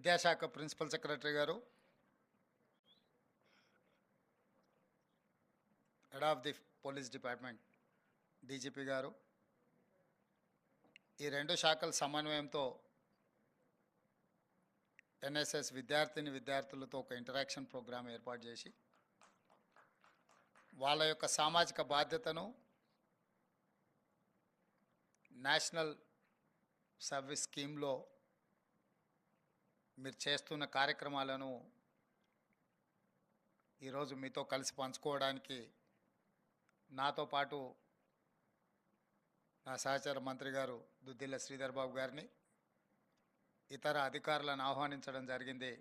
విద్యాశాఖ principal secretary గారు, head of the police department DGP గారు, ఈ రెండు శాఖల సమన్వయంతో ఎన్ఎస్ఎస్ విద్యార్థులతో ఒక ఇంటరాక్షన్ ప్రోగ్రాం ఏర్పాటు చేసి వాళ్ళ యొక్క సామాజిక బాధ్యతను నేషనల్ సర్వీస్ స్కీమ్లో మీరు చేస్తున్న కార్యక్రమాలను ఈరోజు మీతో కలిసి పంచుకోవడానికి నాతో పాటు నా సహచర మంత్రి గారు దుద్దిల్ల శ్రీధర్ బాబు గారిని, ఇతర అధికారులను ఆహ్వానించడం జరిగింది.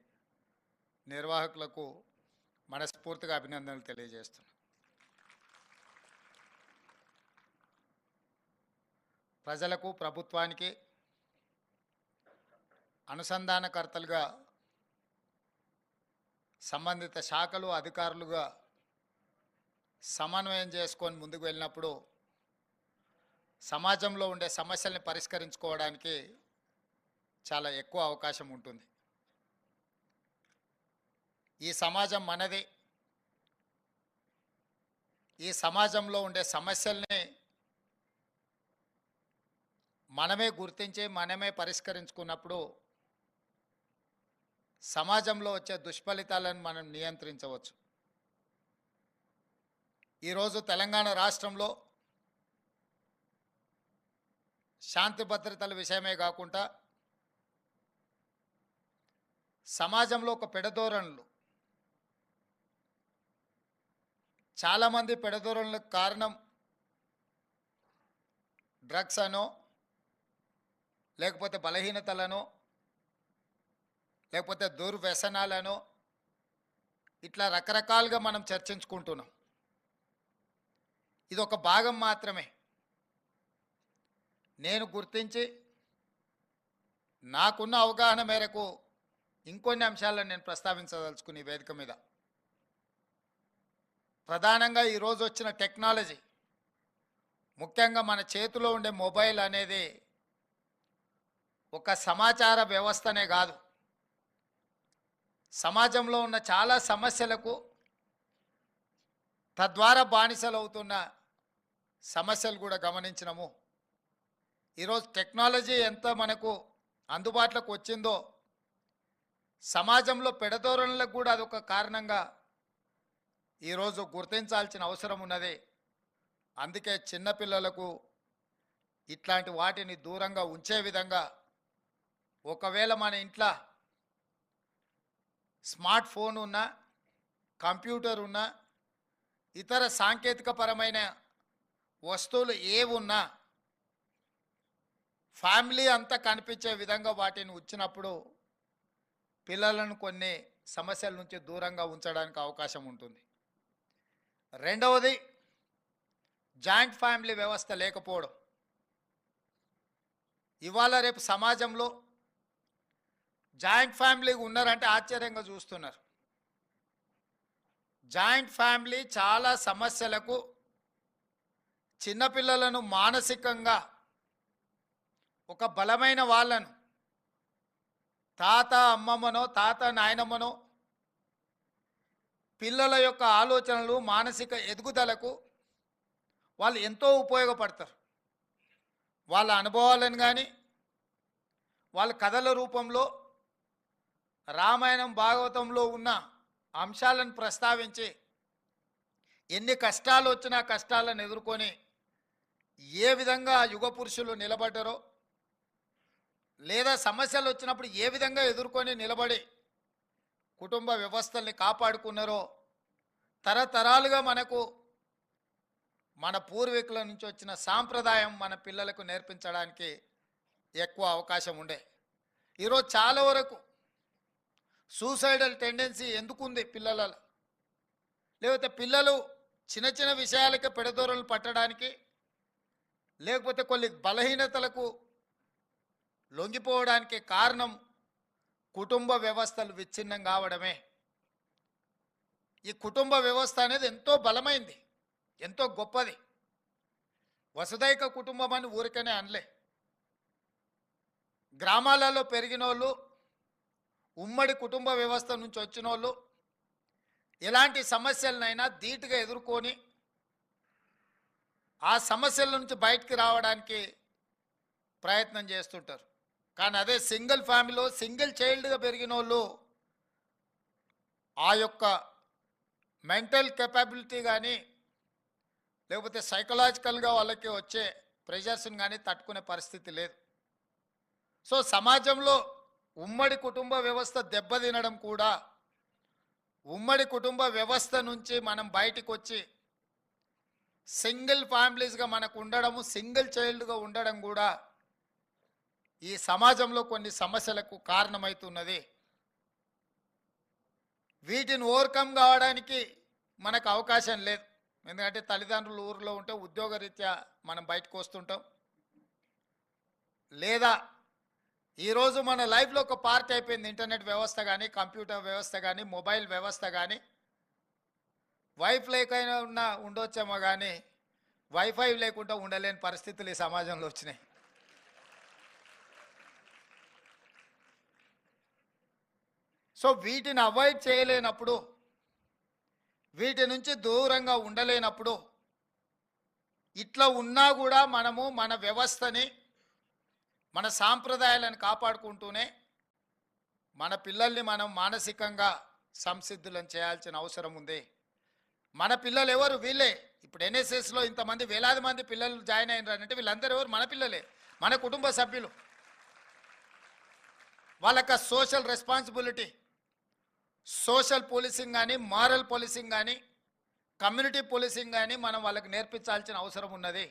నిర్వాహకులకు మనస్ఫూర్తిగా అభినందనలు తెలియజేస్తున్నాను. ప్రజలకు, ప్రభుత్వానికి అనుసంధానకర్తలుగా సంబంధిత శాఖలు, అధికారులుగా సమన్వయం చేసుకొని ముందుకు వెళ్ళినప్పుడు సమాజంలో ఉండే సమస్యల్ని పరిష్కరించుకోవడానికి చాలా ఎక్కువ అవకాశం ఉంటుంది. ఈ సమాజం మనది. ఈ సమాజంలో ఉండే సమస్యల్ని మనమే గుర్తించి మనమే పరిష్కరించుకున్నప్పుడు సమాజంలో వచ్చే దుష్ఫలితాలను మనం నియంత్రించవచ్చు. ఈరోజు తెలంగాణ రాష్ట్రంలో శాంతి భద్రతల విషయమే కాకుండా సమాజంలో ఒక పెడధోరణులు, చాలామంది పెడధోరణులకు కారణం డ్రగ్స్ అనో, లేకపోతే బలహీనతలనో, లేకపోతే దుర్వ్యసనాలనో, ఇట్లా రకరకాలుగా మనం చర్చించుకుంటున్నాం. ఇది ఒక భాగం మాత్రమే. నేను గుర్తించి నాకున్న అవగాహన మేరకు ఇంకొన్ని అంశాలను నేను ప్రస్తావించదలుచుకుని ఈ వేదిక మీద. ప్రధానంగా ఈరోజు వచ్చిన టెక్నాలజీ, ముఖ్యంగా మన చేతిలో ఉండే మొబైల్ అనేది ఒక సమాచార వ్యవస్థనే కాదు, సమాజంలో ఉన్న చాలా సమస్యలకు తద్వారా బానిసలవుతున్న సమస్యలు కూడా గమనించినాము. ఈరోజు టెక్నాలజీ ఎంత మనకు అందుబాటులోకి వచ్చిందో సమాజంలో పెడధోరణులకు కూడా అదొక కారణంగా ఈరోజు గుర్తించాల్సిన అవసరం ఉన్నది. అందుకే చిన్నపిల్లలకు ఇట్లాంటి వాటిని దూరంగా ఉంచే విధంగా, ఒకవేళ మన ఇంట్లో స్మార్ట్ ఫోన్ ఉన్నా, కంప్యూటర్ ఉన్నా, ఇతర సాంకేతిక పరమైన వస్తువులు ఏవున్నా ఫ్యామిలీ అంతా కనిపించే విధంగా వాటిని ఉంచినప్పుడు పిల్లలను కొన్ని సమస్యల నుంచి దూరంగా ఉంచడానికి అవకాశం ఉంటుంది. రెండవది, జాయింట్ ఫ్యామిలీ వ్యవస్థ లేకపోవడం. ఇవాళ రేపు సమాజంలో జాయింట్ ఫ్యామిలీ ఉన్నారంటే ఆశ్చర్యంగా చూస్తున్నారు. జాయింట్ ఫ్యామిలీ చాలా సమస్యలకు, చిన్నపిల్లలను మానసికంగా ఒక బలమైన వాళ్ళను, తాత అమ్మమ్మనో తాత నాయనమ్మనో, పిల్లల యొక్క ఆలోచనలు, మానసిక ఎదుగుదలకు వాళ్ళు ఎంతో ఉపయోగపడతారు. వాళ్ళ అనుభవాలను కానీ వాళ్ళ కథల రూపంలో రామాయణం, భాగవతంలో ఉన్న అంశాలను ప్రస్తావించి ఎన్ని కష్టాలు వచ్చినా కష్టాలను ఎదుర్కొని ఏ విధంగా యుగ పురుషులు నిలబడ్డారో, లేదా సమస్యలు వచ్చినప్పుడు ఏ విధంగా ఎదుర్కొని నిలబడి కుటుంబ వ్యవస్థల్ని కాపాడుకున్నారో తరతరాలుగా మనకు మన పూర్వీకుల నుంచి వచ్చిన సాంప్రదాయం మన పిల్లలకు నేర్పించడానికి ఎక్కువ అవకాశం ఉండే. ఈరోజు చాలా వరకు సూసైడల్ టెండెన్సీ ఎందుకుంది పిల్లలలో, లేకపోతే పిల్లలు చిన్న చిన్న విషయాలకే పెడదోరలు పట్టడానికి, లేకపోతే కొన్ని బలహీనతలకు లొంగిపోవడానికి కారణం కుటుంబ వ్యవస్థలు విచ్ఛిన్నం కావడమే. ఈ కుటుంబ వ్యవస్థ అనేది ఎంతో బలమైంది, ఎంతో గొప్పది. వసుదైక కుటుంబం అని ఊరికనే అనలే. గ్రామాలలో పెరిగిన వాళ్ళు ఉమ్మడి కుటుంబ వ్యవస్థ నుంచి వచ్చిన వాళ్ళు ఎలాంటి సమస్యలనైనా ధీటుగా ఎదుర్కొని ఆ సమస్యల నుంచి బయటికి రావడానికి ప్రయత్నం చేస్తుంటారు. కానీ అదే సింగిల్ ఫ్యామిలీలో సింగిల్ చైల్డ్గా పెరిగిన వాళ్ళు ఆ యొక్క మెంటల్ కెపాబిలిటీ కానీ లేకపోతే సైకలాజికల్గా వాళ్ళకి వచ్చే ప్రెషర్స్ని కానీ తట్టుకునే పరిస్థితి లేదు. సో సమాజంలో ఉమ్మడి కుటుంబ వ్యవస్థ దెబ్బతినడం కూడా ఉమ్మడి కుటుంబ వ్యవస్థ నుంచి మనం బయటికి వచ్చి సింగిల్ ఫ్యామిలీస్గా మనకు ఉండడము, సింగిల్ చైల్డ్గా ఉండడం కూడా ఈ సమాజంలో కొన్ని సమస్యలకు కారణమవుతున్నది. వీటిని ఓవర్కమ్ కావడానికి మనకు అవకాశం లేదు. ఎందుకంటే తల్లిదండ్రులు ఊరిలో ఉంటే ఉద్యోగరీత్యా మనం బయటకు వస్తుంటాం, లేదా ఈరోజు మన లైఫ్లో ఒక పార్ట్ అయిపోయింది ఇంటర్నెట్ వ్యవస్థ కానీ, కంప్యూటర్ వ్యవస్థ కానీ, మొబైల్ వ్యవస్థ కానీ. వైఫ్ లేకైనా ఉన్నా ఉండొచ్చేమో కానీ వైఫై లేకుండా ఉండలేని పరిస్థితులు ఈ సమాజంలో వచ్చినాయి. సో వీటిని అవాయిడ్ చేయలేనప్పుడు, వీటి నుంచి దూరంగా ఉండలేనప్పుడు, ఇట్లా ఉన్నా కూడా మనము మన వ్యవస్థని, మన సాంప్రదాయాలను కాపాడుకుంటూనే మన పిల్లల్ని మనం మానసికంగా సంసిద్ధులను చేయాల్సిన అవసరం ఉంది. మన పిల్లలు ఎవరు? వీళ్ళే. ఇప్పుడు ఎన్ఎస్ఎస్లో ఇంతమంది వేలాది మంది పిల్లలు జాయిన్ అయినారంటే వీళ్ళందరూ ఎవరు? మన పిల్లలే, మన కుటుంబ సభ్యులు. వాళ్ళకి సోషల్ రెస్పాన్సిబిలిటీ, సోషల్ పోలీసింగ్ కానీ, మారల్ పోలీసింగ్ కానీ, కమ్యూనిటీ పోలీసింగ్ కానీ మనం వాళ్ళకి నేర్పించాల్సిన అవసరం ఉన్నది.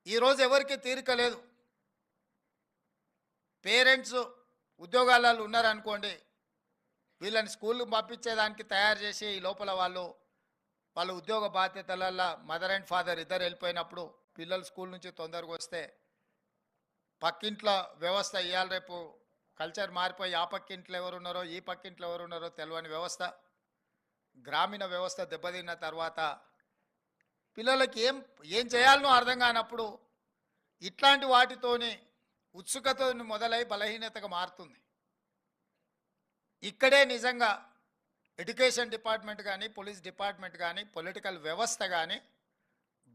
ఈరోజు ఎవరికి తీరిక లేదు. పేరెంట్స్ ఉద్యోగాలలో ఉన్నారనుకోండి, వీళ్ళని స్కూల్కి పంపించేదానికి తయారు చేసి ఈ లోపల వాళ్ళ ఉద్యోగ బాధ్యతలల్లో మదర్ అండ్ ఫాదర్ ఇద్దరు వెళ్ళిపోయినప్పుడు పిల్లలు స్కూల్ నుంచి తొందరగా వస్తే పక్కింట్లో వ్యవస్థ ఇవాళ రేపు కల్చర్ మారిపోయి ఆ పక్కింట్లో ఎవరున్నారో ఈ పక్కింట్లో ఎవరున్నారో తెలియని వ్యవస్థ, గ్రామీణ వ్యవస్థ దెబ్బతిన్న తర్వాత పిల్లలకి ఏం చేయాలనో అర్థం కానప్పుడు ఇట్లాంటి వాటితోని ఉత్సుకత మొదలై బలహీనతగా మారుతుంది. ఇక్కడే నిజంగా ఎడ్యుకేషన్ డిపార్ట్మెంట్ కానీ, పోలీస్ డిపార్ట్మెంట్ కానీ, పొలిటికల్ వ్యవస్థ కానీ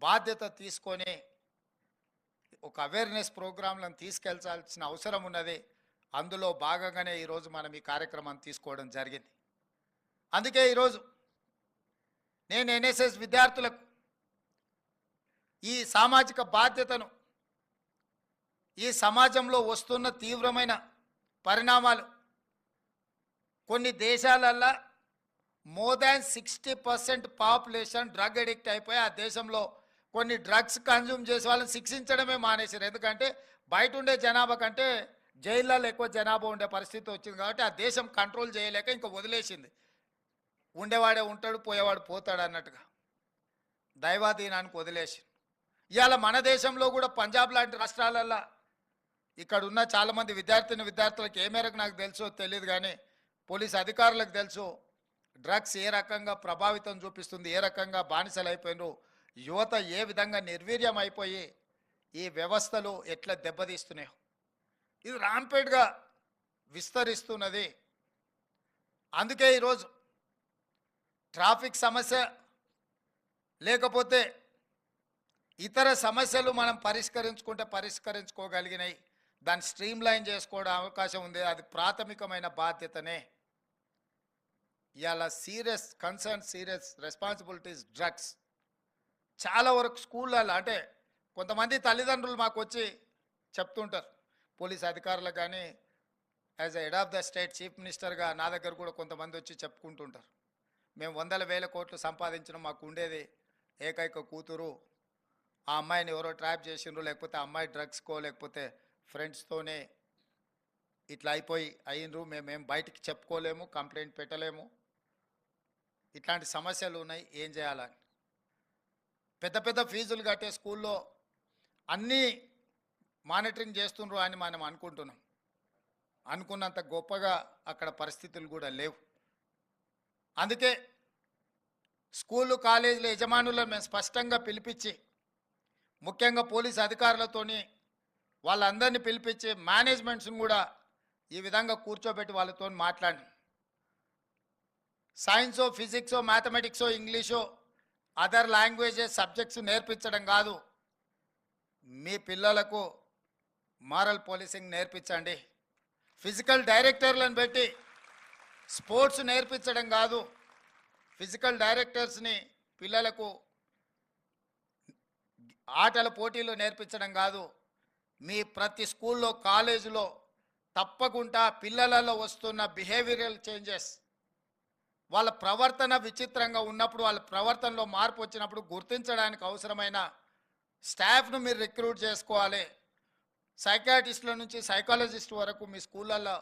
బాధ్యత తీసుకొని ఒక అవేర్నెస్ ప్రోగ్రాంలను తీసుకెళ్లాల్సిన అవసరం ఉన్నది. అందులో భాగంగానే ఈరోజు మనం ఈ కార్యక్రమాన్ని తీసుకోవడం జరిగింది. అందుకే ఈరోజు నేను ఎన్ఎస్ఎస్ విద్యార్థులకు ఈ సామాజిక బాధ్యతను, ఈ సమాజంలో వస్తున్న తీవ్రమైన పరిణామాలు, కొన్ని దేశాలల్లో more than 60% population drug addict అయిపోయి ఆ దేశంలో కొన్ని డ్రగ్స్ కన్జ్యూమ్ చేసే వాళ్ళని శిక్షించడమే మానేశారు. ఎందుకంటే బయట ఉండే జనాభా కంటే జైళ్ళలో ఎక్కువ జనాభా ఉండే పరిస్థితి వచ్చింది కాబట్టి ఆ దేశం కంట్రోల్ చేయలేక ఇంకా వదిలేసింది. ఉండేవాడే ఉంటాడు, పోయేవాడు పోతాడు అన్నట్టుగా దైవాధీనానికి వదిలేసి. ఇవాళ మన దేశంలో కూడా పంజాబ్ లాంటి రాష్ట్రాలల్లో ఇక్కడ ఉన్న చాలామంది విద్యార్థులకు ఏ మేరకు నాకు తెలుసో తెలియదు కానీ పోలీస్ అధికారులకు తెలుసు డ్రగ్స్ ఏ రకంగా ప్రభావితం చూపిస్తుంది, ఏ రకంగా బానిసలు అయిపోయినారు, యువత ఏ విధంగా నిర్వీర్యం అయిపోయి ఈ వ్యవస్థలు ఎట్లా దెబ్బతీస్తున్నాయో. ఇది రాంపేట్గా విస్తరిస్తున్నది. అందుకే ఈరోజు ట్రాఫిక్ సమస్య లేకపోతే ఇతర సమస్యలు మనం పరిష్కరించుకోగలిగినాయి, దాన్ని స్ట్రీమ్లైన్ చేసుకోవడం అవకాశం ఉంది. అది ప్రాథమికమైన బాధ్యతనే. ఇవాళ సీరియస్ రెస్పాన్సిబిలిటీస్ డ్రగ్స్ చాలా వరకు స్కూళ్ళల్లో, అంటే కొంతమంది తల్లిదండ్రులు మాకు వచ్చి చెప్తుంటారు, పోలీస్ అధికారులకు కానీ as head of the state chief మినిస్టర్గా నా దగ్గర కూడా కొంతమంది వచ్చి చెప్పుకుంటుంటారు, మేము 100,000 కోట్లు సంపాదించిన మాకు ఉండేది ఏకైక కూతురు, ఆ అమ్మాయిని ఎవరో ట్రాప్ చేసిండ్రు, లేకపోతే ఆ అమ్మాయి డ్రగ్స్కో లేకపోతే ఫ్రెండ్స్తోనే ఇట్లా అయినరు, మేమేం బయటికి చెప్పుకోలేము, కంప్లైంట్ పెట్టలేము, ఇట్లాంటి సమస్యలు ఉన్నాయి, ఏం చేయాలని. పెద్ద పెద్ద ఫీజులు కట్టే స్కూల్లో అన్నీ మానిటరింగ్ చేస్తుండ్రు అని మనం అనుకుంటున్నాం. అనుకున్నంత గొప్పగా అక్కడ పరిస్థితులు కూడా లేవు. అందుకే స్కూళ్ళు కాలేజీల యజమానులను మేము స్పష్టంగా పిలిపించి, ముఖ్యంగా పోలీస్ అధికారులతోని వాళ్ళందరినీ పిలిపించి మేనేజ్మెంట్స్ని కూడా ఈ విధంగా కూర్చోబెట్టి వాళ్ళతో మాట్లాడి సైన్సో ఫిజిక్సో మ్యాథమెటిక్సో ఇంగ్లీషో అదర్ లాంగ్వేజెస్ సబ్జెక్ట్స్ నేర్పించడం కాదు, మీ పిల్లలకు మారల్ పోలీసింగ్ నేర్పించండి. ఫిజికల్ డైరెక్టర్లను పెట్టి స్పోర్ట్స్ నేర్పించడం కాదు, ఫిజికల్ డైరెక్టర్స్ని పిల్లలకు ఆటల పోటీలు నేర్పించడం కాదు, మీ ప్రతి స్కూల్లో కాలేజీలో తప్పకుండా పిల్లలలో వస్తున్న బిహేవియరల్ చేంజెస్, వాళ్ళ ప్రవర్తన విచిత్రంగా ఉన్నప్పుడు వాళ్ళ ప్రవర్తనలో మార్పు వచ్చినప్పుడు గుర్తించడానికి అవసరమైన స్టాఫ్ను మీరు రిక్రూట్ చేసుకోవాలి. సైకాట్రిస్టుల నుంచి సైకాలజిస్ట్ వరకు మీ స్కూళ్ళల్లో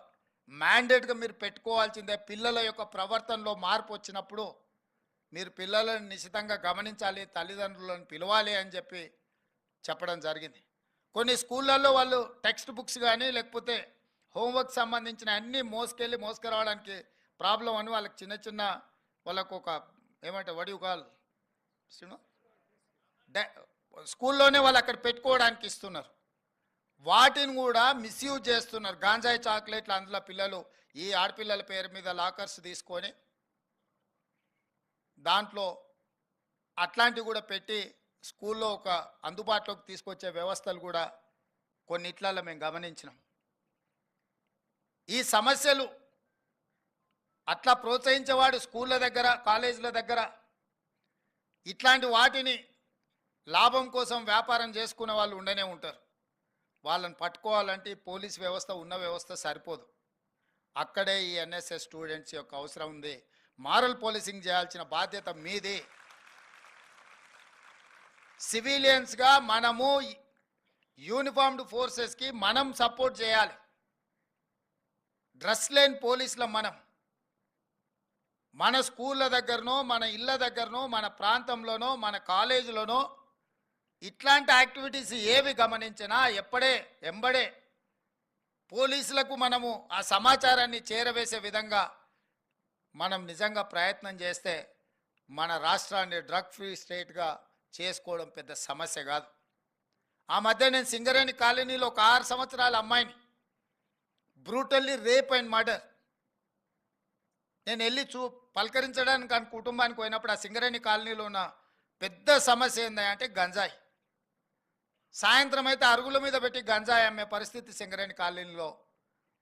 మ్యాండేట్గా మీరు పెట్టుకోవాల్సిందే. పిల్లల యొక్క ప్రవర్తనలో మార్పు వచ్చినప్పుడు మీరు పిల్లలను నిశితంగా గమనించాలి, తల్లిదండ్రులను పిలవాలి అని చెప్పి చెప్పడం జరిగింది. కొన్ని స్కూళ్ళల్లో వాళ్ళు టెక్స్ట్ బుక్స్ కానీ లేకపోతే హోంవర్క్ సంబంధించిన అన్నీ మోసుకురావడానికి ప్రాబ్లం అని వాళ్ళకి చిన్న చిన్న వాళ్ళకు ఒక ఏమంటే వడియుగాలు స్కూల్లోనే వాళ్ళు అక్కడ పెట్టుకోవడానికి ఇస్తున్నారు. వాటిని కూడా మిస్యూజ్ చేస్తున్నారు. గాంజాయి చాక్లెట్లు అందులో పిల్లలు ఈ ఆడపిల్లల పేరు మీద లాకర్స్ తీసుకొని దాంట్లో అట్లాంటివి కూడా పెట్టి స్కూల్లో ఒక అందుబాటులోకి తీసుకొచ్చే వ్యవస్థలు కూడా కొన్నిట్లలో మేము గమనించినాం. ఈ సమస్యలు అట్లా ప్రోత్సహించేవాడు స్కూళ్ళ దగ్గర కాలేజీల దగ్గర ఇట్లాంటి వాటిని లాభం కోసం వ్యాపారం చేసుకునే వాళ్ళు ఉండనే ఉంటారు. వాళ్ళని పట్టుకోవాలంటే పోలీస్ వ్యవస్థ ఉన్న వ్యవస్థ సరిపోదు. అక్కడే ఈ ఎన్ఎస్ఎస్ స్టూడెంట్స్ యొక్క అవసరం ఉంది. మారల్ పోలీసింగ్ చేయాల్సిన బాధ్యత మీది. సివిలియన్స్గా మనము యూనిఫార్మ్డ్ ఫోర్సెస్కి మనం సపోర్ట్ చేయాలి. డ్రెస్ లేని పోలీసుల మన స్కూళ్ళ దగ్గరనో మన ఇళ్ళ దగ్గరనో మన ప్రాంతంలోనో మన కాలేజీలోనో ఇట్లాంటి యాక్టివిటీస్ ఏవి గమనించినా ఎంబడే పోలీసులకు మనము ఆ సమాచారాన్ని చేరవేసే విధంగా మనం నిజంగా ప్రయత్నం చేస్తే మన రాష్ట్రాన్ని డ్రగ్ ఫ్రీ స్టేట్గా చేసుకోవడం పెద్ద సమస్య కాదు. ఆ మధ్య నేను సింగరేణి కాలనీలో ఒక 6 సంవత్సరాల అమ్మాయిని బ్రూటల్లీ రేప్ అండ్ మర్డర్ నేను వెళ్ళి పలకరించడానికి ఆ కుటుంబానికి పోయినప్పుడు ఆ సింగరేణి కాలనీలో ఉన్న పెద్ద సమస్య ఏంటంటే గంజాయి. సాయంత్రం అయితే అరుగుల మీద పెట్టి గంజాయి అమ్మే పరిస్థితి సింగరేణి కాలనీలో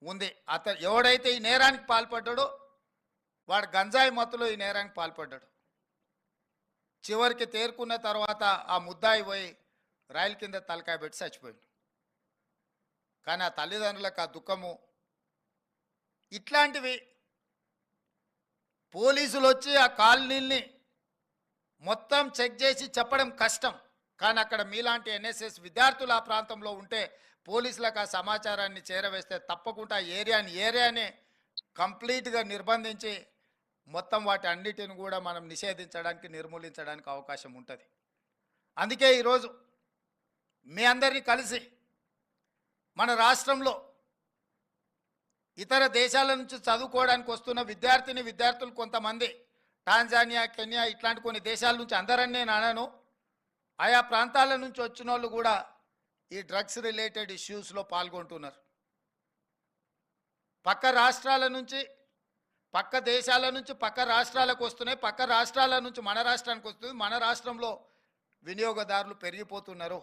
ఉంది. ఎవడైతే ఈ నేరానికి పాల్పడ్డాడో వాడు గంజాయి మత్తులో ఈ నేరానికి పాల్పడ్డాడు. చివరికి తేరుకున్న తర్వాత ఆ ముద్దాయి పోయి రైలు కింద తలకాయ పెట్టి చచ్చిపోయాడు. కానీ ఆ తల్లిదండ్రులకు ఆ దుఃఖము. ఇట్లాంటివి పోలీసులు వచ్చి ఆ కాలనీల్ని మొత్తం చెక్ చేసి చెప్పడం కష్టం. కానీ అక్కడ మీలాంటి ఎన్ఎస్ఎస్ విద్యార్థులు ఆ ప్రాంతంలో ఉంటే పోలీసులకు ఆ సమాచారాన్ని చేరవేస్తే తప్పకుండా ఏరియాని కంప్లీట్గా నిర్బంధించి మొత్తం వాటి అన్నిటిని కూడా మనం నిషేధించడానికి నిర్మూలించడానికి అవకాశం ఉంటుంది. అందుకే ఈరోజు మీ అందరినీ కలిసి మన రాష్ట్రంలో ఇతర దేశాల నుంచి చదువుకోవడానికి వస్తున్న విద్యార్థులు కొంతమంది టాంజానియా, కెన్యా ఇట్లాంటి కొన్ని దేశాల నుంచి అందరని నేను అనను, ఆయా ప్రాంతాల నుంచి వచ్చిన వాళ్ళు కూడా ఈ డ్రగ్స్ రిలేటెడ్ ఇష్యూస్లో పాల్గొంటున్నారు. పక్క రాష్ట్రాల నుంచి పక్క దేశాల నుంచి పక్క రాష్ట్రాలకు వస్తున్నాయి, పక్క రాష్ట్రాల నుంచి మన రాష్ట్రానికి వస్తుంది. మన రాష్ట్రంలో వినియోగదారులు పెరిగిపోతున్నారు.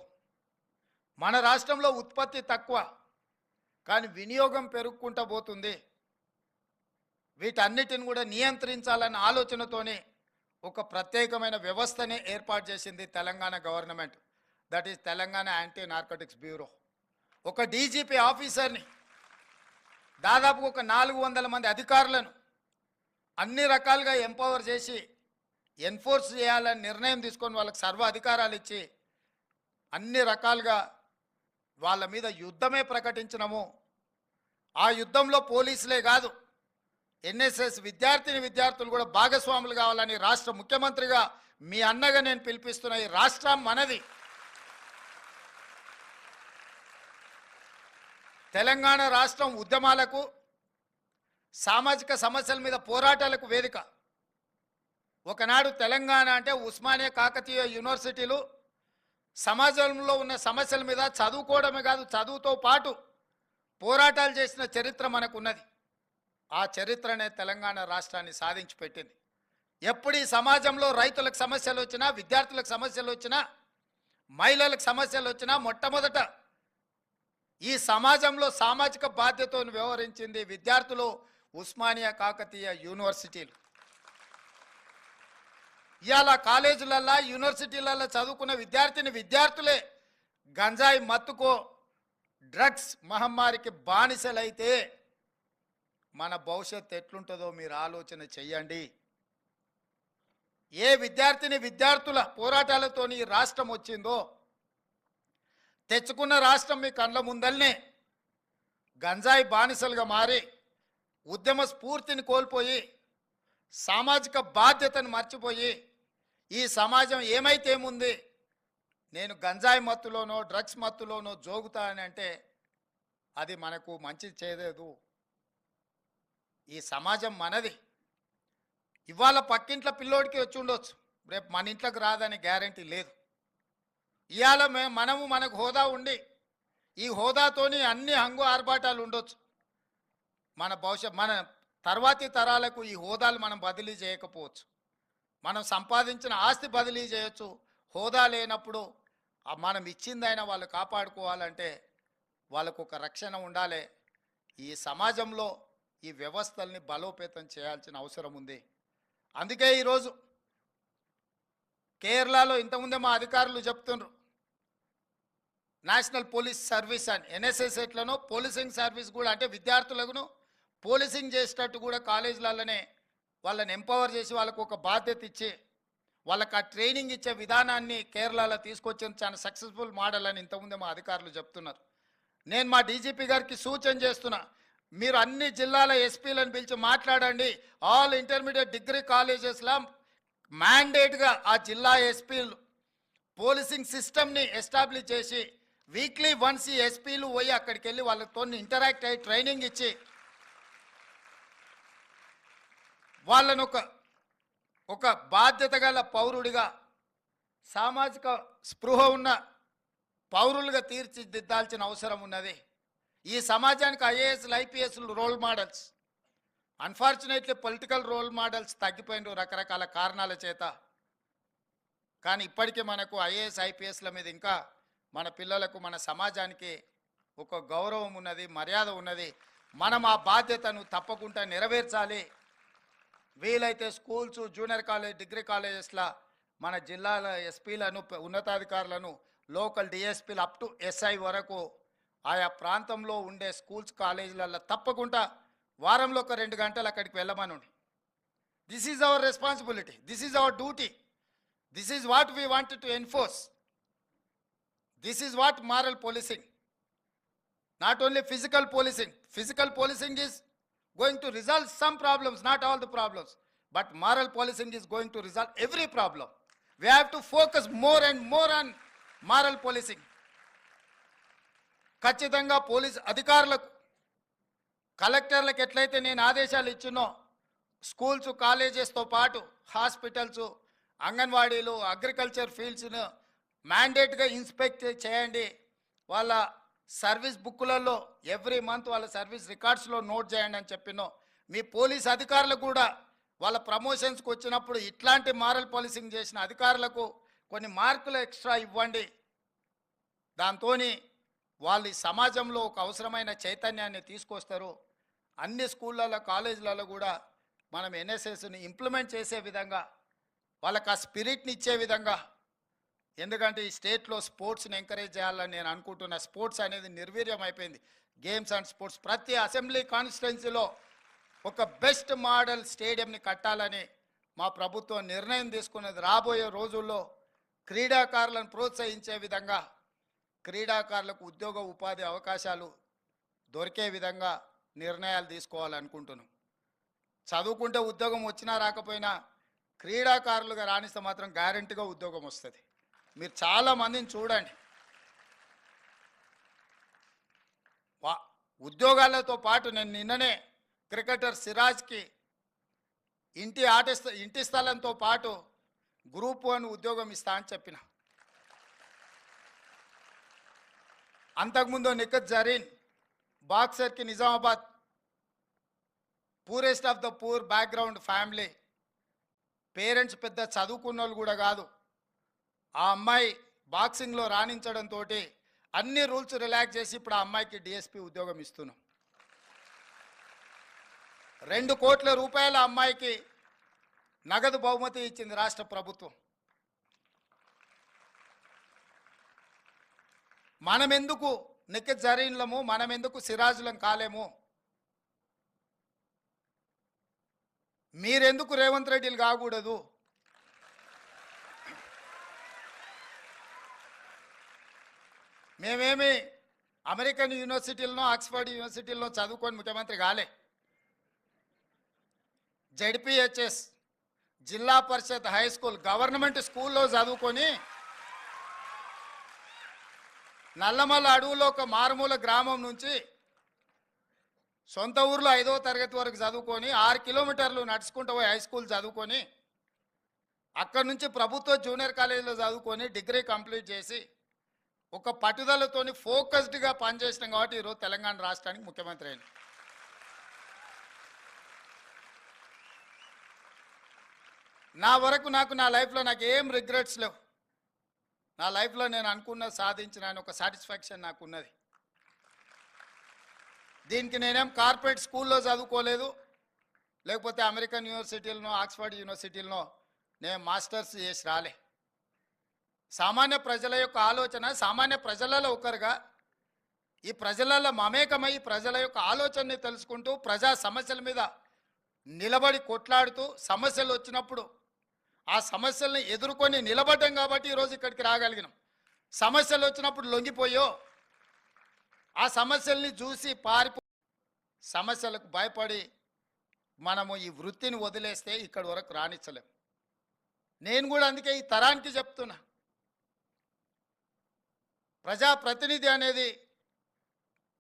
మన రాష్ట్రంలో ఉత్పత్తి తక్కువ కానీ వినియోగం పెరుగుకుంటూ పోతుంది. వీటన్నిటిని కూడా నియంత్రించాలన్న ఆలోచనతోనే ఒక ప్రత్యేకమైన వ్యవస్థనే ఏర్పాటు చేసింది Telangana government. That is Telangana anti narcotics bureau. ఒక డీజీపీ ఆఫీసర్ని దాదాపు ఒక 400 మంది అధికారులను అన్ని రకాలుగా ఎంపవర్ చేసి ఎన్ఫోర్స్ చేయాలని నిర్ణయం తీసుకొని వాళ్ళకి సర్వ అధికారాలు ఇచ్చి అన్ని రకాలుగా వాళ్ళ మీద యుద్ధమే ప్రకటించినము. ఆ యుద్ధంలో పోలీసులే కాదు ఎన్ఎస్ఎస్ విద్యార్థులు కూడా భాగస్వాములు కావాలని రాష్ట్ర ముఖ్యమంత్రిగా మీ అన్నగా నేను పిలిపిస్తున్న ఈ రాష్ట్రం మనది. తెలంగాణ రాష్ట్రం ఉద్యమాలకు సామాజిక సమస్యల మీద పోరాటాలకు వేదిక. ఒకనాడు తెలంగాణ అంటే ఉస్మానియా, కాకతీయ యూనివర్సిటీలు సమాజంలో ఉన్న సమస్యల మీద చదువుకోవడమే కాదు చదువుతో పాటు పోరాటాలు చేసిన చరిత్ర మనకున్నది. ఆ చరిత్రనే తెలంగాణ రాష్ట్రాన్ని సాధించి పెట్టింది. ఎప్పుడు ఈ సమాజంలో రైతులకు సమస్యలు వచ్చినా, విద్యార్థులకు సమస్యలు వచ్చినా, మహిళలకు సమస్యలు వచ్చినా మొట్టమొదట ఈ సమాజంలో సామాజిక బాధ్యతను వ్యవహరించింది విద్యార్థులు, ఉస్మానియా కాకతీయ యూనివర్సిటీలు. ఇవాళ కాలేజీలల్లో, యూనివర్సిటీలలో చదువుకున్న విద్యార్థులే గంజాయి మత్తుకో, డ్రగ్స్ మహమ్మారికి బానిసలైతే మన భవిష్యత్తు ఎట్లుంటుందో మీరు ఆలోచన చెయ్యండి. ఏ విద్యార్థుల పోరాటాలతోని ఈ రాష్ట్రం వచ్చిందో, తెచ్చుకున్న రాష్ట్రం మీ కళ్ళ ముందల్నే గంజాయి బానిసలుగా మారి ఉద్యమ స్ఫూర్తిని కోల్పోయి సామాజిక బాధ్యతను మర్చిపోయి ఈ సమాజం ఏమైతే ఏముంది, నేను గంజాయి మత్తులోనో డ్రగ్స్ మత్తులోనో జోగుతా అని అంటే అది మనకు మంచి చేయలేదు. ఈ సమాజం మనది. ఇవాళ పక్కింట్ల పిల్లోడికి వచ్చి ఉండొచ్చు, రేపు మన ఇంట్లోకి రాదని గ్యారంటీ లేదు. ఇవాళ మనకు హోదా ఉండి ఈ హోదాతోని అన్ని హంగు ఆర్భాటాలు ఉండొచ్చు. మన తర్వాతి తరాలకు ఈ హోదాలు మనం బదిలీ చేయకపోవచ్చు. మనం సంపాదించిన ఆస్తి బదిలీ చేయొచ్చు. హోదా లేనప్పుడు మనం ఇచ్చిందైనా వాళ్ళు కాపాడుకోవాలంటే వాళ్ళకు ఒక రక్షణ ఉండాలి. ఈ సమాజంలో ఈ వ్యవస్థల్ని బలోపేతం చేయాల్సిన అవసరం ఉంది. అందుకే ఈరోజు కేరళలో ఇంతకుముందే మా అధికారులు చెప్తున్నారు, నేషనల్ పోలీస్ సర్వీస్ అని ఎన్ఎస్ఎస్ ఎట్లనో పోలీసింగ్ సర్వీస్ కూడా, అంటే విద్యార్థులను పోలీసింగ్ చేసేటట్టు కూడా కాలేజీలలోనే వాళ్ళని ఎంపవర్ చేసి వాళ్ళకు ఒక బాధ్యత ఇచ్చి వాళ్ళకి ఆ ట్రైనింగ్ ఇచ్చే విధానాన్ని కేరళలో తీసుకొచ్చిన చాలా సక్సెస్ఫుల్ మోడల్ అని ఇంతకుముందే మా అధికారులు చెప్తున్నారు. నేను మా డీజీపీ గారికి సూచన చేస్తున్నా, మీరు అన్ని జిల్లాల ఎస్పీలను పిలిచి మాట్లాడండి. ఆల్ ఇంటర్మీడియట్ డిగ్రీ కాలేజెస్లో మ్యాండేట్గా ఆ జిల్లా ఎస్పీలు పోలీసింగ్ సిస్టమ్ని ఎస్టాబ్లిష్ చేసి వీక్లీ వన్స్ ఈ ఎస్పీలు పోయి అక్కడికి వెళ్ళి వాళ్ళతో ఇంటరాక్ట్ అయ్యి ట్రైనింగ్ ఇచ్చి వాళ్ళను ఒక బాధ్యత గల పౌరుడిగా, సామాజిక స్పృహ ఉన్న పౌరులుగా తీర్చిదిద్దాల్సిన అవసరం ఉన్నది. ఈ సమాజానికి ఐఏఎస్లు ఐపీఎస్లు role models. Unfortunately political role models తగ్గిపోయిన రకరకాల కారణాల చేత. కానీ ఇప్పటికీ మనకు ఐఏఎస్ ఐపీఎస్ల మీద ఇంకా మన పిల్లలకు, మన సమాజానికి ఒక గౌరవం ఉన్నది, మర్యాద ఉన్నది. మనం ఆ బాధ్యతను తప్పకుండా నెరవేర్చాలి. వీలైతే స్కూల్స్, జూనియర్ కాలేజ్, డిగ్రీ కాలేజెస్లో మన జిల్లాల ఎస్పీలను, ఉన్నతాధికారులను, లోకల్ డిఎస్పీలు అప్ టు ఎస్ఐ వరకు ఆయా ప్రాంతంలో ఉండే స్కూల్స్, కాలేజీలలో తప్పకుండా వారంలో ఒక 2 గంటలు అక్కడికి వెళ్ళమనండి. This is our responsibility, this is our duty, this is what we wanted to enforce. This is what moral policing, not only physical policing. Physical policing is going to resolve some problems, not all the problems, but moral policing is going to resolve every problem. We have to focus more and more on moral policing. ఖచ్చితంగా police అధికారులకు, కలెక్టర్లకు ఎట్లయితే నేను ఆదేశాలు ఇచ్చినో schools, కాలేజెస్తో పాటు hospitals, అంగన్వాడీలు, agriculture ఫీల్డ్స్ను మ్యాండేట్గా inspect చేయండి. వాళ్ళ సర్వీస్ బుక్లలో ఎవ్రీ మంత్ వాళ్ళ సర్వీస్ రికార్డ్స్లో నోట్ చేయండి అని చెప్పినో, మీ పోలీస్ అధికారులు కూడా వాళ్ళ ప్రమోషన్స్కి వచ్చినప్పుడు ఇట్లాంటి మారల్ పాలిసింగ్ చేసిన అధికారులకు కొన్ని మార్కులు ఎక్స్ట్రా ఇవ్వండి. దాంతో వాళ్ళు ఈ సమాజంలో ఒక అవసరమైన చైతన్యాన్ని తీసుకొస్తారు. అన్ని స్కూళ్ళలో, కాలేజీలలో కూడా మనం ఎన్ఎస్ఎస్ని ఇంప్లిమెంట్ చేసే విధంగా, వాళ్ళకి ఆ స్పిరిట్ని ఇచ్చే విధంగా. ఎందుకంటే ఈ స్టేట్లో స్పోర్ట్స్ని ఎంకరేజ్ చేయాలని నేను అనుకుంటున్నా. స్పోర్ట్స్ అనేది నిర్వీర్యం అయిపోయింది. గేమ్స్ అండ్ స్పోర్ట్స్ ప్రతి అసెంబ్లీ కాన్స్టిట్యున్సీలో ఒక బెస్ట్ మోడల్ స్టేడియంని కట్టాలని మా ప్రభుత్వం నిర్ణయం తీసుకున్నది. రాబోయే రోజుల్లో క్రీడాకారులను ప్రోత్సహించే విధంగా, క్రీడాకారులకు ఉద్యోగ ఉపాధి అవకాశాలు దొరికే విధంగా నిర్ణయాలు తీసుకోవాలనుకుంటున్నాం. చదువుకుంటే ఉద్యోగం వచ్చినా రాకపోయినా క్రీడాకారులుగా రాణిస్తే మాత్రం గ్యారెంటీగా ఉద్యోగం వస్తుంది. మీరు చాలామందిని చూడండి, ఉద్యోగాలతో పాటు నేను నిన్ననే క్రికెటర్ సిరాజ్కి ఇంటి స్థలంతో పాటు గ్రూప్ 1 ఉద్యోగం ఇస్తా అని చెప్పిన. అంతకుముందు నిఖత్ జరీన్ బాక్సర్కి Nizamabad, poorest of the poor background family, parents పెద్ద చదువుకున్న వాళ్ళు కూడా కాదు. ఆ అమ్మాయి బాక్సింగ్లో రాణించడంతో అన్ని రూల్స్ రిలాక్స్ చేసి ఇప్పుడు ఆ అమ్మాయికి డిఎస్పీ ఉద్యోగం ఇస్తున్నాం. 2 కోట్ల రూపాయల అమ్మాయికి నగదు బహుమతి ఇచ్చింది రాష్ట్ర ప్రభుత్వం. మనమెందుకు నిఖిత్ జరీన్లము, మనమెందుకు సిరాజులం కాలేము? మీరెందుకు రేవంత్ రెడ్డిలు కాకూడదు? మేమేమి అమెరికన్ యూనివర్సిటీలను, ఆక్స్ఫర్డ్ యూనివర్సిటీలను చదువుకొని ముఖ్యమంత్రి కాలే. జెడ్పీహెచ్ఎస్, జిల్లా పరిషత్ హై స్కూల్, గవర్నమెంట్ స్కూల్లో చదువుకొని నల్లమల్ల అడవులో ఒక మారుమూల గ్రామం నుంచి సొంత ఊర్లో 5వ తరగతి వరకు చదువుకొని 6 కిలోమీటర్లు నడుచుకుంటూ పోయి హై స్కూల్ చదువుకొని అక్కడి నుంచి ప్రభుత్వ జూనియర్ కాలేజీలో చదువుకొని డిగ్రీ కంప్లీట్ చేసి ఒక పట్టుదలతోని ఫోకస్డ్గా పనిచేసినాం కాబట్టి ఈరోజు తెలంగాణ రాష్ట్రానికి ముఖ్యమంత్రి అయింది. నా వరకు నా లైఫ్లో నాకు ఏం రిగ్రెట్స్ లేవు. నా లైఫ్లో నేను అనుకున్న సాధించిన ఒక సాటిస్ఫాక్షన్ నాకు ఉన్నది. దీనికి నేనేం కార్పొరేట్ స్కూల్లో చదువుకోలేదు, లేకపోతే అమెరికన్ యూనివర్సిటీలను, ఆక్స్ఫర్డ్ యూనివర్సిటీలను నేను మాస్టర్స్ చేసి రాలే. సామాన్య ప్రజల యొక్క ఆలోచన, సామాన్య ప్రజలలో ఒకరుగా ఈ ప్రజలలో మమేకమై ప్రజల యొక్క ఆలోచనని తెలుసుకుంటూ ప్రజా సమస్యల మీద నిలబడి కొట్లాడుతూ సమస్యలు వచ్చినప్పుడు ఆ సమస్యల్ని ఎదుర్కొని నిలబడ్డాం కాబట్టి ఈరోజు ఇక్కడికి రాగలిగినాం. సమస్యలు వచ్చినప్పుడు లొంగిపోయో ఆ సమస్యల్ని చూసి సమస్యలకు భయపడి మనము ఈ వృత్తిని వదిలేస్తే ఇక్కడి వరకు రాణించలేం. నేను కూడా అందుకే ఈ తరానికి చెప్తున్నా, ప్రజాప్రతినిధి అనేది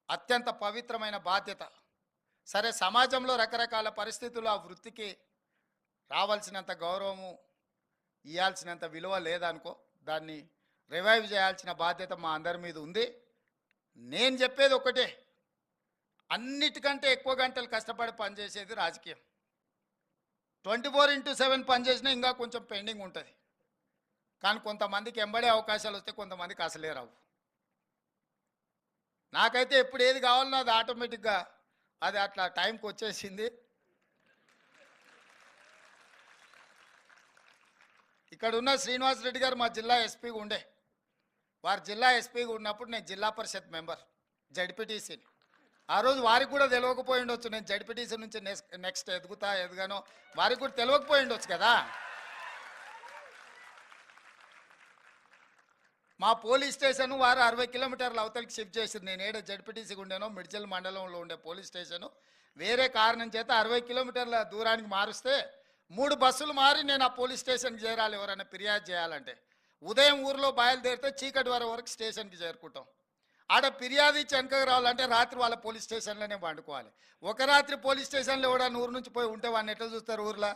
అత్యంత పవిత్రమైన బాధ్యత. సరే, సమాజంలో రకరకాల పరిస్థితులు ఆ వృత్తికి రావాల్సినంత గౌరవము, ఇవ్వాల్సినంత విలువ లేదనుకో, దాన్ని రివైవ్ చేయాల్సిన బాధ్యత మా అందరి మీద ఉంది. నేను చెప్పేది ఒకటే, అన్నిటికంటే ఎక్కువ గంటలు కష్టపడి పనిచేసేది రాజకీయం. 24/7 పనిచేసినా ఇంకా కొంచెం పెండింగ్ ఉంటుంది. కానీ కొంతమందికి ఎంబడే అవకాశాలు వస్తే కొంతమందికి అసలే రావు. నాకైతే ఎప్పుడు ఏది కావాలన్నా అది ఆటోమేటిక్గా అది అట్లా టైంకి వచ్చేసింది. ఇక్కడ ఉన్న శ్రీనివాసరెడ్డి గారు మా జిల్లా ఎస్పీగా ఉండే. వారు జిల్లా ఎస్పీగా ఉన్నప్పుడు నేను జిల్లా పరిషత్ మెంబర్, జడ్పీటీసీని. ఆ రోజు వారికి కూడా తెలియకపోయి ఉండొచ్చు, నేను జడ్పీటీసీ నుంచి నెక్స్ట్ ఎదుగానో వారికి కూడా తెలియకపోయి ఉండొచ్చు కదా. మా పోలీస్ స్టేషన్ వారు 60 కిలోమీటర్ల అవతలికి షిఫ్ట్ చేశారు. నేను ఏదో జడ్పీటీసీగా ఉండేనో మిడ్చల్ మండలంలో ఉండే పోలీస్ స్టేషను వేరే కారణం చేత 60 కిలోమీటర్ల దూరానికి మారుస్తే 3 బస్సులు మారి నేను ఆ పోలీస్ స్టేషన్కి చేరాలి. ఎవరైనా ఫిర్యాదు చేయాలంటే ఉదయం ఊరిలో బయలుదేరితే చీకటి వరకు స్టేషన్కి చేరుకుంటాం. ఆడ ఫిర్యాదు ఇచ్చి వెనకకు రావాలంటే రాత్రి వాళ్ళ పోలీస్ స్టేషన్లోనే వండుకోవాలి. ఒక రాత్రి పోలీస్ స్టేషన్లో ఎవడన్నా ఊరు నుంచి పోయి ఉంటే వాడిని ఎట్లా చూస్తారు ఊర్లో?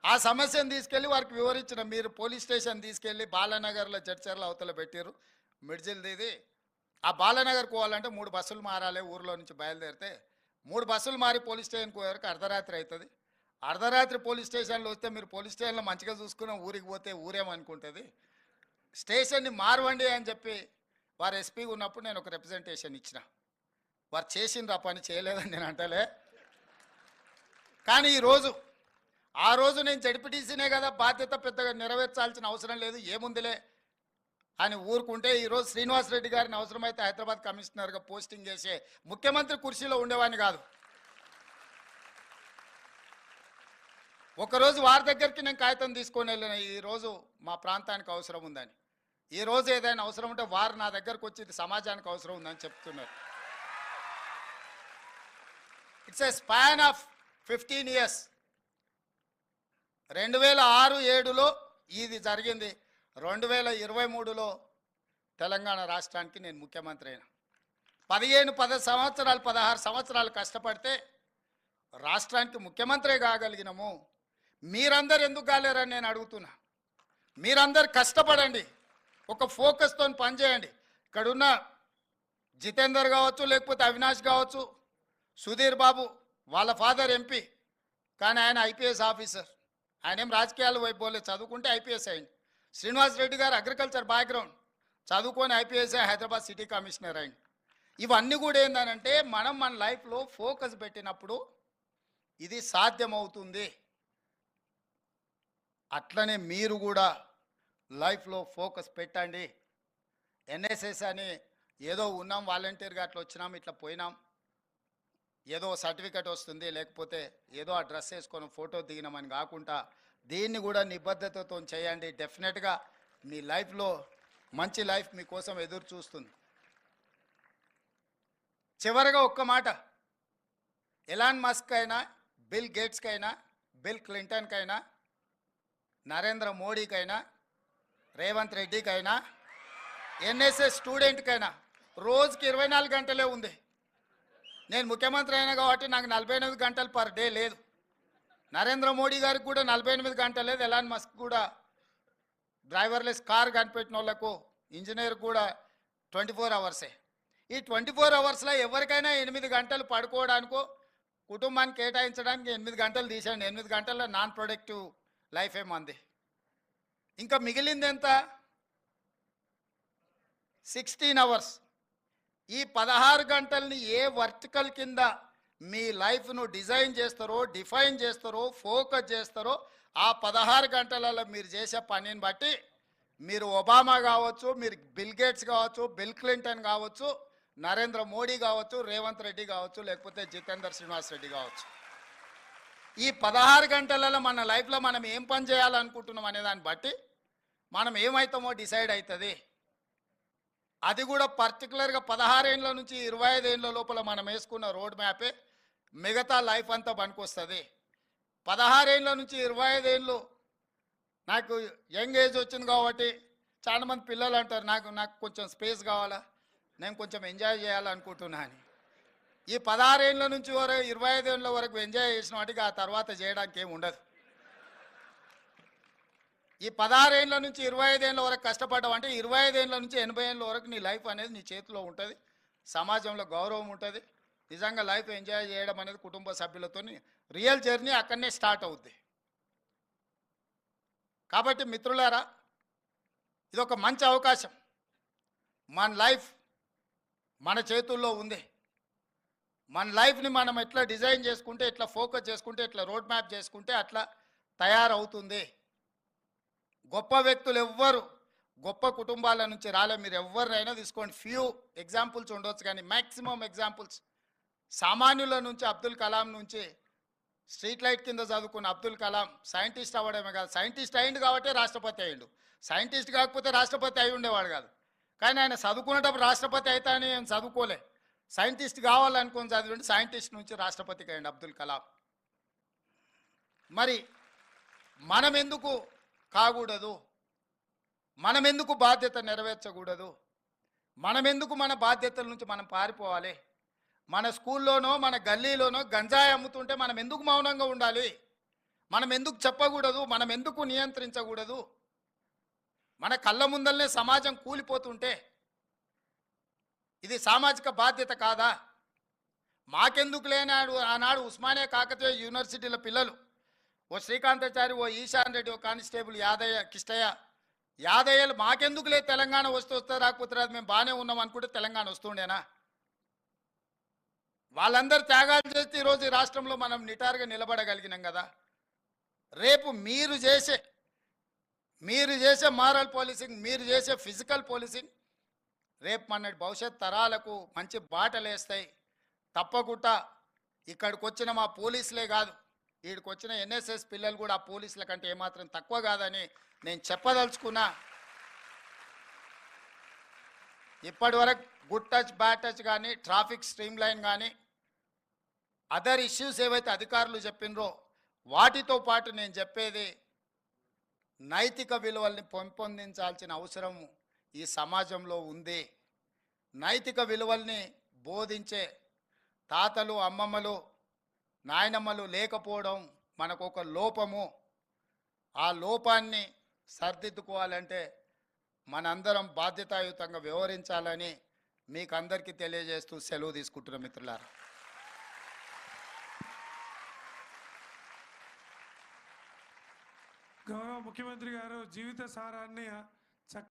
ఆ సమస్యను తీసుకెళ్ళి వారికి వివరించిన, మీరు పోలీస్ స్టేషన్ తీసుకెళ్ళి బాలానగర్లో జడ్చర్ల అవతల పెట్టారు మిడ్జిల్ది. ఆ బాలానగర్ పోవాలంటే 3 బస్సులు మారాలి. ఊరిలో నుంచి బయలుదేరితే 3 బస్సులు మారి పోలీస్ స్టేషన్కి పోయేవరకు అర్ధరాత్రి అవుతుంది. అర్ధరాత్రి పోలీస్ స్టేషన్లో వస్తే మీరు పోలీస్ స్టేషన్లో మంచిగా చూసుకున్న ఊరికి పోతే ఊరేమనుకుంటుంది. స్టేషన్ని మారవండి అని చెప్పి వారు ఎస్పీగా ఉన్నప్పుడు నేను ఒక రిప్రజెంటేషన్ ఇచ్చిన. వారు చేసిండ్రు, ఆ పని చేయలేదని నేను అంటలే. కానీ ఆ రోజు నేను జడ్పీటీసీనే కదా, బాధ్యత పెద్దగా నెరవేర్చాల్సిన అవసరం లేదు, ఏముందిలే అని ఊరుకుంటే ఈరోజు శ్రీనివాసరెడ్డి గారిని అవసరమైతే హైదరాబాద్ కమిషనర్గా పోస్టింగ్ చేసే ముఖ్యమంత్రి కుర్చీలో ఉండేవాడిని కాదు. ఒకరోజు వారి దగ్గరికి నేను కాగితం తీసుకొని వెళ్ళిన, ఈరోజు మా ప్రాంతానికి అవసరం ఉందని. ఈరోజు ఏదైనా అవసరం ఉంటే వారు నా దగ్గరకు వచ్చి ఇది సమాజానికి అవసరం ఉందని చెప్తున్నారు. It's a span of 15 years. 2006-7లో ఇది జరిగింది. 2023లో తెలంగాణ రాష్ట్రానికి నేను ముఖ్యమంత్రి అయినా. 10 సంవత్సరాలు 16 సంవత్సరాలు కష్టపడితే రాష్ట్రానికి ముఖ్యమంత్రి కాగలిగినాము. మీరందరూ ఎందుకు కాలేరని నేను అడుగుతున్నా. మీరందరూ కష్టపడండి, ఒక ఫోకస్తో పనిచేయండి. ఇక్కడున్న జితేందర్ కావచ్చు, లేకపోతే అవినాష్ కావచ్చు, సుధీర్ బాబు వాళ్ళ ఫాదర్ ఎంపీ, కానీ ఆయన ఐపీఎస్ ఆఫీసర్. ఆయన ఏం రాజకీయాలు వైపు పోలేదు, చదువుకుంటే ఐపీఎస్ అయింది. శ్రీనివాస్ రెడ్డి గారు అగ్రికల్చర్ బ్యాక్గ్రౌండ్, చదువుకొని ఐపీఎస్ హైదరాబాద్ సిటీ కమిషనర్ అయింది. ఇవన్నీ కూడా ఏంటంటే మనం మన లైఫ్లో ఫోకస్ పెట్టినప్పుడు ఇది సాధ్యమవుతుంది. అట్లనే మీరు కూడా లైఫ్లో ఫోకస్ పెట్టండి. ఎన్ఎస్ఎస్ అని ఏదో ఉన్నాం, వాలంటీర్గా అట్లా వచ్చినాం, ఇట్లా పోయినాం, ఏదో సర్టిఫికెట్ వస్తుంది, లేకపోతే ఏదో ఆ డ్రెస్ వేసుకొని ఫోటో దిగినామని కాకుండా దీన్ని కూడా నిబద్ధతతో చేయండి. డెఫినెట్గా మీ లైఫ్లో మంచి లైఫ్ మీకోసం ఎదురు చూస్తుంది. చివరగా ఒక్క మాట, ఎలాన్ మస్క్ అయినా, బిల్ గేట్స్కైనా, బిల్ క్లింటన్కైనా, నరేంద్ర మోడీకైనా, రేవంత్ రెడ్డికైనా, ఎన్ఎస్ఎస్ స్టూడెంట్కైనా రోజుకి 24 గంటలే ఉంది. నేను ముఖ్యమంత్రి అయినా కాబట్టి నాకు 48 గంటలు పర్ డే లేదు. నరేంద్ర మోడీ గారికి కూడా 48 గంటలు లేదు. ఎలాన్ మస్క్ కూడా డ్రైవర్లెస్ కార్ కనిపెట్టిన వాళ్ళకు, ఇంజనీర్ కూడా 24 అవర్సే. ఈ 24 అవర్స్లో ఎవరికైనా 8 గంటలు పడుకోవడానికో కుటుంబానికి కేటాయించడానికి 8 గంటలు తీసేయండి. 8 గంటల్లో నాన్ ప్రొడక్టివ్ లైఫ్ ఏమంది. ఇంకా మిగిలింది ఎంత? 16 అవర్స్. ఈ 16 గంటల్ని ఏ వర్టికల్ కింద మీ లైఫ్ను డిజైన్ చేస్తారో, డిఫైన్ చేస్తారో, ఫోకస్ చేస్తారో, ఆ 16 గంటలలో మీరు చేసే పనిని బట్టి మీరు ఒబామా కావచ్చు, మీరు బిల్ గేట్స్ కావచ్చు, బిల్ క్లింటన్ కావచ్చు, నరేంద్ర మోడీ కావచ్చు, రేవంత్ రెడ్డి కావచ్చు, లేకపోతే జితేందర్ శ్రీనివాస్ రెడ్డి కావచ్చు. ఈ 16 గంటలలో మన లైఫ్లో మనం ఏం పని చేయాలనుకుంటున్నాం అనే దాన్ని బట్టి మనం ఏమవుతామో డిసైడ్ అవుతుంది. అది కూడా పర్టికులర్గా 16 ఏళ్ళ నుంచి 25 ఏళ్ళ లోపల మనం వేసుకున్న రోడ్ మ్యాపే మిగతా లైఫ్ అంతా పనికొస్తుంది. 16 ఏళ్ళ నుంచి 25 ఏళ్ళు నాకు యంగ్ ఏజ్ వచ్చింది కాబట్టి చాలామంది పిల్లలు అంటారు, నాకు కొంచెం స్పేస్ కావాలా, నేను కొంచెం ఎంజాయ్ చేయాలనుకుంటున్నా అని. ఈ 16 ఏళ్ళ నుంచి 25 ఏళ్ళ వరకు ఎంజాయ్ చేసిన వాటికి ఆ తర్వాత చేయడానికి ఏమి ఉండదు. ఈ 16 ఏళ్ళ నుంచి 25 ఏళ్ళ వరకు కష్టపడ్డావు అంటే 25 ఏళ్ళ నుంచి 80 ఏళ్ళ వరకు నీ లైఫ్ అనేది నీ చేతిలో ఉంటుంది. సమాజంలో గౌరవం ఉంటుంది. నిజంగా లైఫ్ ఎంజాయ్ చేయడం అనేది కుటుంబ సభ్యులతో రియల్ జర్నీ అక్కడనే స్టార్ట్ అవుద్ది. కాబట్టి మిత్రులారా, ఇది ఒక మంచి అవకాశం. మన లైఫ్ మన చేతుల్లో ఉంది. మన లైఫ్ని మనం ఎట్లా డిజైన్ చేసుకుంటే, ఎట్లా ఫోకస్ చేసుకుంటే, ఎట్లా రోడ్ మ్యాప్ చేసుకుంటే అట్లా తయారవుతుంది. గొప్ప వ్యక్తులు ఎవ్వరు గొప్ప కుటుంబాల నుంచి రాలే. మీరు ఎవరినైనా తీసుకోండి, ఫ్యూ ఎగ్జాంపుల్స్ ఉండొచ్చు, కానీ మ్యాక్సిమం ఎగ్జాంపుల్స్ సామాన్యుల నుంచి, అబ్దుల్ కలాం నుంచి, స్ట్రీట్ లైట్ కింద చదువుకున్న అబ్దుల్ కలాం సైంటిస్ట్ అవ్వడమే కాదు, సైంటిస్ట్ అయిండు కాబట్టి రాష్ట్రపతి అయ్యిండు. సైంటిస్ట్ కాకపోతే రాష్ట్రపతి అయి ఉండేవాడు కాదు. కానీ ఆయన చదువుకునేటప్పుడు రాష్ట్రపతి అయితే అని చదువుకోలే, సైంటిస్ట్ కావాలనుకుని చదివిండు, సైంటిస్ట్ నుంచి రాష్ట్రపతికి అయ్యిండు అబ్దుల్ కలాం. మరి మనం ఎందుకు కాకూడదు? మనం ఎందుకు బాధ్యత నెరవేర్చకూడదు? మనం ఎందుకు మన బాధ్యతల నుంచి మనం పారిపోవాలి? మన స్కూల్లోనో మన గల్లీలోనో గంజాయి అమ్ముతుంటే మనం ఎందుకు మౌనంగా ఉండాలి? మనం ఎందుకు చెప్పకూడదు? మనం ఎందుకు నియంత్రించకూడదు? మన కళ్ళ ముందల్నే సమాజం కూలిపోతుంటే ఇది సామాజిక బాధ్యత కాదా? మాకెందుకు లేనాడు ఆనాడు ఉస్మానియా కాకతీయ యూనివర్సిటీల పిల్లలు, ఓ శ్రీకాంతాచారి, ఓ ఈశాన్ రెడ్డి, ఓ కానిస్టేబుల్ యాదయ్య, కిష్టయ్య, యాదయ్యలు మాకెందుకు లేదు తెలంగాణ వస్తే రాకపోతే రాదు, మేము బాగానే ఉన్నాం అనుకుంటే తెలంగాణ వస్తుండేనా? వాళ్ళందరూ త్యాగాలు చేస్తే ఈరోజు ఈ రాష్ట్రంలో మనం నిటారుగా నిలబడగలిగినాం కదా. రేపు మీరు చేసే మారల్ పోలీసింగ్, మీరు చేసే ఫిజికల్ పోలీసింగ్ రేపు మన భవిష్యత్ తరాలకు మంచి బాటలు వేస్తాయి. తప్పకుండా ఇక్కడికి వచ్చిన మా పోలీసులే కాదు, వీడికి వచ్చిన ఎన్ఎస్ఎస్ పిల్లలు కూడా ఆ పోలీసుల కంటే ఏమాత్రం తక్కువ కాదని నేను చెప్పదలుచుకున్నా. ఇప్పటి వరకు గుడ్ టచ్, బ్యాడ్ టచ్ కానీ, ట్రాఫిక్ స్ట్రీమ్ లైన్ కానీ, అదర్ ఇష్యూస్ ఏవైతే అధికారులు చెప్పినరో వాటితో పాటు నేను చెప్పేది నైతిక విలువల్ని పెంపొందించాల్సిన అవసరం ఈ సమాజంలో ఉంది. నైతిక విలువల్ని బోధించే తాతలు, అమ్మమ్మలు, నాయనమ్మలు లేకపోవడం మనకు ఒక లోపము. ఆ లోపాన్ని సరిదిద్దుకోవాలంటే మనందరం బాధ్యతాయుతంగా వ్యవహరించాలని మీకు అందరికీ తెలియజేస్తూ సెలవు తీసుకుంటున్న మిత్రులారా. గౌరవ ముఖ్యమంత్రి గారు జీవిత సారాన్ని